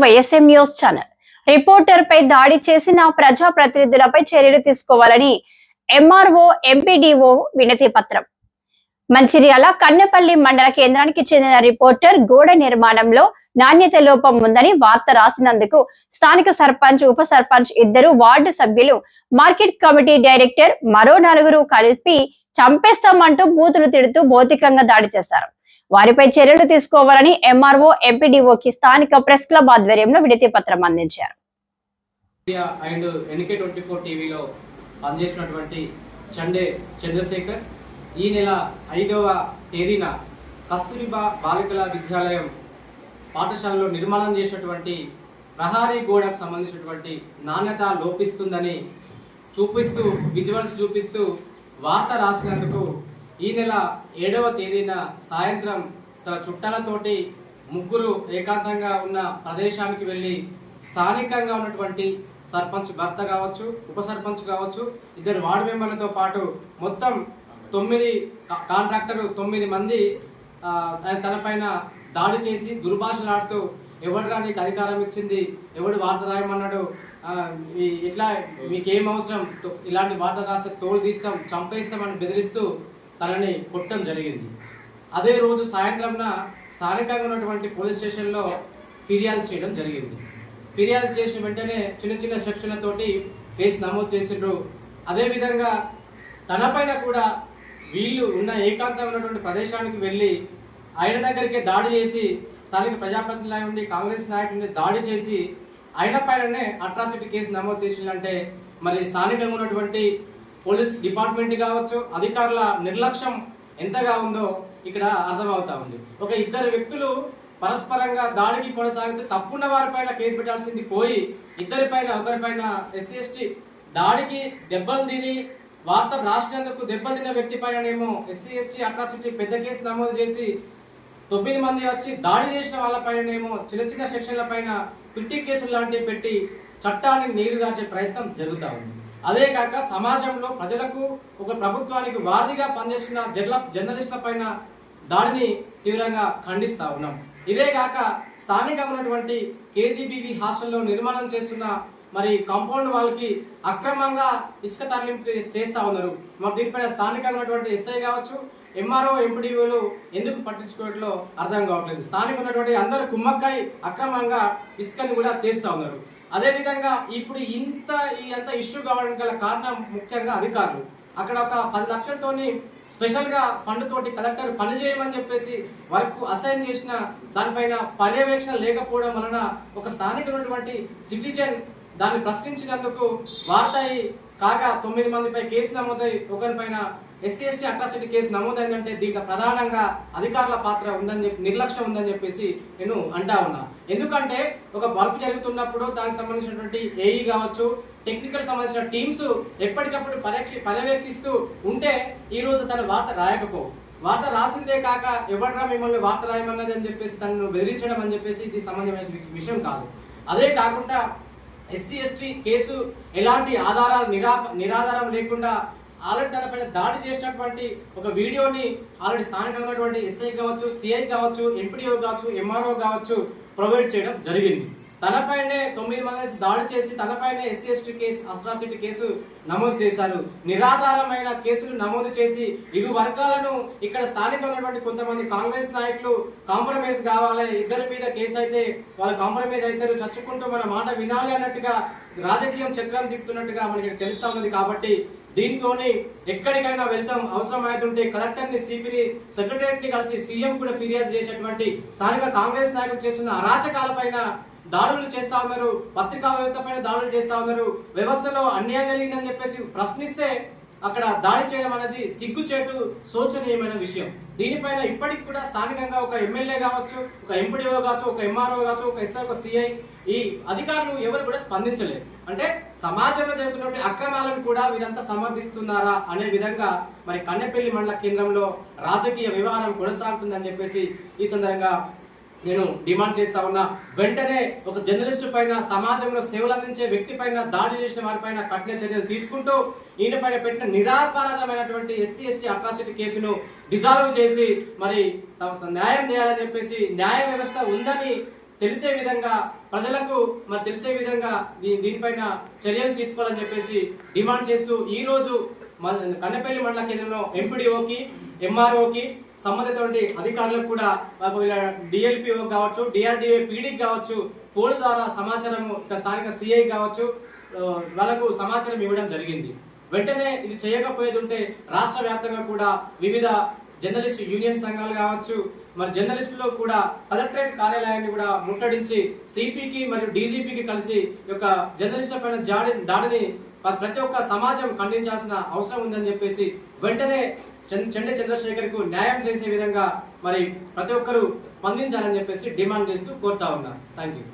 YSM news channel. Reporter పై దాడి చేసిన ప్రజాప్రతినిధులపై చర్యలు తీసుకోవాలని ఎంఆర్ఓ ఎంపీడీఓ వినతి పత్రం. మంచిర్యాల కన్నెపల్లి మండల కేంద్రానికి చెందిన రిపోర్టర్ గోడ నిర్మాణంలో నాణ్యత లోపం ఉందని వార్త రాసినందుకు స్థానిక సర్పంచ్, ఉప సర్పంచ్, ఇద్దరు వార్డు సభ్యులు, మార్కెట్ కమిటీ డైరెక్టర్ మరో 4 కలిపి చంపేస్తామంటూ బూతులు తిడుతూ భౌతికంగా దాడి చేశారు. వారిపై చర్యలు తీసుకోవాలని ఎంఆర్ఓ ఎంపీడీఓకి స్థానిక ప్రెస్ క్లబ్ ఆధ్వర్యంలో వినతి పత్రం అందించారు. అండ్ NK24 టీవీలో పనిచేసినటువంటి చండే చంద్రశేఖర్ ఈ నెల 5వ తేదీన కస్తూరిబా బాలికల విద్యాలయం పాఠశాలలో నిర్మాణం చేసినటువంటి ప్రహారీ గోడకు సంబంధించినటువంటి నాణ్యత లోపిస్తుందని చూపిస్తూ విజువల్స్ చూపిస్తూ వార్త రాసినందుకు ఈ నెల 7వ తేదీన సాయంత్రం తన చుట్టాలతోటి 3 ఏకాంతంగా ఉన్న ప్రదేశానికి వెళ్ళి స్థానికంగా ఉన్నటువంటి సర్పంచ్ భర్త కావచ్చు, ఉప సర్పంచ్ కావచ్చు, 2 వార్డు మెంబర్లతో పాటు మొత్తం 9 కాంట్రాక్టర్ 9 మంది తనపైన దాడి చేసి దుర్భాషలాడుతూ ఎవడురా నీకు అధికారం ఇచ్చింది, ఎవడు వార్త రాయమన్నాడు, ఇట్లా మీకేం అవసరం, ఇలాంటి వార్త రాస్తే తోలు తీస్తాం, చంపేస్తామని బెదిరిస్తూ తనని కొట్టడం జరిగింది. అదే రోజు సాయంత్రంన స్థానికంగా ఉన్నటువంటి పోలీస్ స్టేషన్లో ఫిర్యాదు చేయడం జరిగింది. ఫిర్యాదు చేసిన వెంటనే చిన్న సెక్షన్లతోటి కేసు నమోదు చేసిండ్రు. అదేవిధంగా తనపైన కూడా వీళ్ళు ఉన్న ఏకాంతంగా ఉన్నటువంటి ప్రదేశానికి వెళ్ళి ఆయన దగ్గరికే దాడి చేసి స్థానిక ప్రజాప్రతినిధుల నుండి కాంగ్రెస్ నాయకుడిని దాడి చేసి ఆయన పైననే అట్రాసిటీ కేసు నమోదు చేసిందంటే మరి స్థానికంగా ఉన్నటువంటి పోలీస్ డిపార్ట్మెంట్ కావచ్చు, అధికారుల నిర్లక్ష్యం ఎంతగా ఉందో ఇక్కడ అర్థమవుతా ఉంది. ఒక 2 వ్యక్తులు పరస్పరంగా దాడికి కొనసాగితే తప్పున్న వారిపైన కేసు పెట్టాల్సింది పోయి ఒకరిపైన SC/ST దాడికి దెబ్బలు తిని వార్త రాసినందుకు దెబ్బలు తిన్న వ్యక్తి పైననేమో SC/ST అట్రాసిటీ పెద్ద కేసు నమోదు చేసి 9 మంది వచ్చి దాడి చేసిన వాళ్ళపైననేమో చిన్న సెక్షన్ల పైన 50 కేసులు లాంటివి పెట్టి చట్టాన్ని నీరుగార్చే ప్రయత్నం జరుగుతూ ఉంది. అదే కాక సమాజంలో ప్రజలకు, ఒక ప్రభుత్వానికి వారధిగా పనిచేస్తున్న జర్నలిస్టుల పైన దాడిని తీవ్రంగా ఖండిస్తూ ఉన్నాం. ఇదే కాక స్థానికంగా ఉన్నటువంటి KGBV హాస్టల్లో నిర్మాణం చేస్తున్న మరి కాంపౌండ్ వాళ్ళకి అక్రమంగా ఇసుక తరలింపు చేస్తూ ఉన్నారు. మరి దీనిపైన స్థానికంగా ఉన్నటువంటి SI కావచ్చు, MRO ఎంపీడీఓలు ఎందుకు పట్టించుకోవట్లో అర్థం కావట్లేదు. స్థానికంగా ఉన్నటువంటి అందరూ కుమ్మక్కై అక్రమంగా ఇసుకని కూడా చేస్తూ ఉన్నారు. అదేవిధంగా ఇప్పుడు అంత ఇష్యూ కావడానికి గల కారణం ముఖ్యంగా అధికారులు. అక్కడ ఒక 10 లక్షలతోని స్పెషల్గా ఫండ్ తోటి కలెక్టర్ పనిచేయమని చెప్పేసి వర్క్ అసైన్ చేసిన దానిపైన పర్యవేక్షణ లేకపోవడం వలన ఒక స్థానికమైనటువంటి సిటిజన్ దాన్ని ప్రశ్నించినందుకు వార్త కాగా 9 మందిపై కేసు నమోదై ఒకరిపైన SC/ST అట్రాసిటీ కేసు నమోదైందంటే దీంట్లో ప్రధానంగా అధికారుల పాత్ర ఉందని చెప్పి, నిర్లక్ష్యం ఉందని చెప్పేసి నేను అంటా ఉన్నా. ఎందుకంటే ఒక వర్క్ జరుగుతున్నప్పుడు దానికి సంబంధించినటువంటి AE కావచ్చు, టెక్నికల్ సంబంధించిన టీమ్స్ ఎప్పటికప్పుడు పర్యవేక్షిస్తూ ఉంటే ఈ రోజు తన వార్త రాయకపో, వార్త రాసిందే కాక ఎవడరా మిమ్మల్ని వార్త రాయమన్నది అని చెప్పేసి తనను బెదిరించడం అని చెప్పేసి ఇది సంబంధమైన విషయం కాదు. అదే కాకుండా SC/ST కేసు ఎలాంటి ఆధారాలు నిరాధారం లేకుండా ఆల్రెడీ తనపైన దాడి చేసినటువంటి ఒక వీడియోని ఆల్రెడీ స్థానికంగా SI కావచ్చు, CI కావచ్చు, MPDO కావచ్చు, MRO కావచ్చు ప్రొవైడ్ చేయడం జరిగింది. తనపైనే 9 మంది దాడి చేసి తనపైనే SC/ST కేసు, అట్రాసిటీ కేసు నమోదు చేశారు. నిరాధారమైన కేసులు నమోదు చేసి ఇరు వర్గాలను ఇక్కడ స్థానికంగా ఉన్నటువంటి కొంతమంది కాంగ్రెస్ నాయకులు కాంప్రమైజ్ కావాలి, ఇద్దరి మీద కేసు అయితే వాళ్ళు కాంప్రమైజ్ అవుతారు, చచ్చుకుంటూ మన మాట వినాలి అన్నట్టుగా రాజకీయం చక్రం తిప్పుతున్నట్టుగా మనకి తెలుస్తా ఉన్నది. కాబట్టి దీంతో ఎక్కడికైనా వెళ్తాం, అవసరం అవుతుంటే కలెక్టర్ని, CPని, సెక్రటరీని కలిసి CM కూడా ఫిర్యాదు చేసేటువంటి స్థానిక కాంగ్రెస్ నాయకులు చేస్తున్న అరాచకాలపైన దాడులు చేస్తా ఉన్నారు, పత్రికా వ్యవస్థ పైన దాడులు చేస్తా ఉన్నారు, వ్యవస్థలో అన్యాయం కలిగిందని చెప్పేసి ప్రశ్నిస్తే అక్కడ దాడి చేయడం అనేది సిగ్గుచేటు, శోచనీయమైన విషయం. దీనిపైన ఇప్పటికి కూడా స్థానికంగా ఒక ఎమ్మెల్యే కావచ్చు, ఒక MPDO కావచ్చు, ఒక MRO కావచ్చు, ఒక SI, ఒక CI ఈ అధికారులు ఎవరు కూడా స్పందించలేదు. అంటే సమాజంలో జరుగుతున్న అక్రమాలను కూడా వీరంతా సమర్థిస్తున్నారా అనే విధంగా మరి కన్నెపల్లి మండల కేంద్రంలో రాజకీయ వ్యవహారం కొనసాగుతుందని చెప్పేసి ఈ సందర్భంగా నేను డిమాండ్ చేస్తా ఉన్నా. వెంటనే ఒక జర్నలిస్టు పైన, సమాజంలో సేవలు అందించే వ్యక్తి పైన దాడి చేసిన వారిపైన కఠిన చర్యలు తీసుకుంటూ ఈయన పైన పెట్టిన నిరాపరాధమైనటువంటి SC/ST అట్రాసిటీ కేసును డిజాల్వ్ చేసి మరి న్యాయం చేయాలని చెప్పేసి న్యాయ వ్యవస్థ ఉందని తెలిసే విధంగా ప్రజలకు మరి తెలిసే విధంగా దీనిపైన చర్యలు తీసుకోవాలని చెప్పేసి డిమాండ్ చేస్తూ ఈ రోజు కన్నెపల్లి మండల కేంద్రంలో ఎంపీడీఓకి ఎంఆర్ఓకి సంబంధిత అధికారులకు కూడా డిఎల్పిఓ కావచ్చు, డిఆర్డిఏ పీడీకి కావచ్చు, ఫోన్ ద్వారా సమాచారం స్థానిక సిఐ కావచ్చు వాళ్ళకు సమాచారం ఇవ్వడం జరిగింది. వెంటనే ఇది చేయకపోయేది ఉంటే రాష్ట్ర వ్యాప్తంగా కూడా వివిధ జర్నలిస్ట్ యూనియన్ సంఘాలు కావచ్చు, మరి జర్నలిస్టులు కూడా కలెక్టరేట్ కార్యాలయాన్ని కూడా ముట్టడించి సిపికి మరియు డీజీపీకి కలిసి ఈ యొక్క జర్నలిస్టుల పైన దాడిని ప్రతి ఒక్క సమాజం ఖండించాల్సిన అవసరం ఉందని చెప్పేసి వెంటనే చెండే చంద్రశేఖర్ కు న్యాయం చేసే విధంగా మరి ప్రతి ఒక్కరూ స్పందించాలని చెప్పేసి డిమాండ్ చేస్తూ కోరుతా ఉన్నా. Thank you.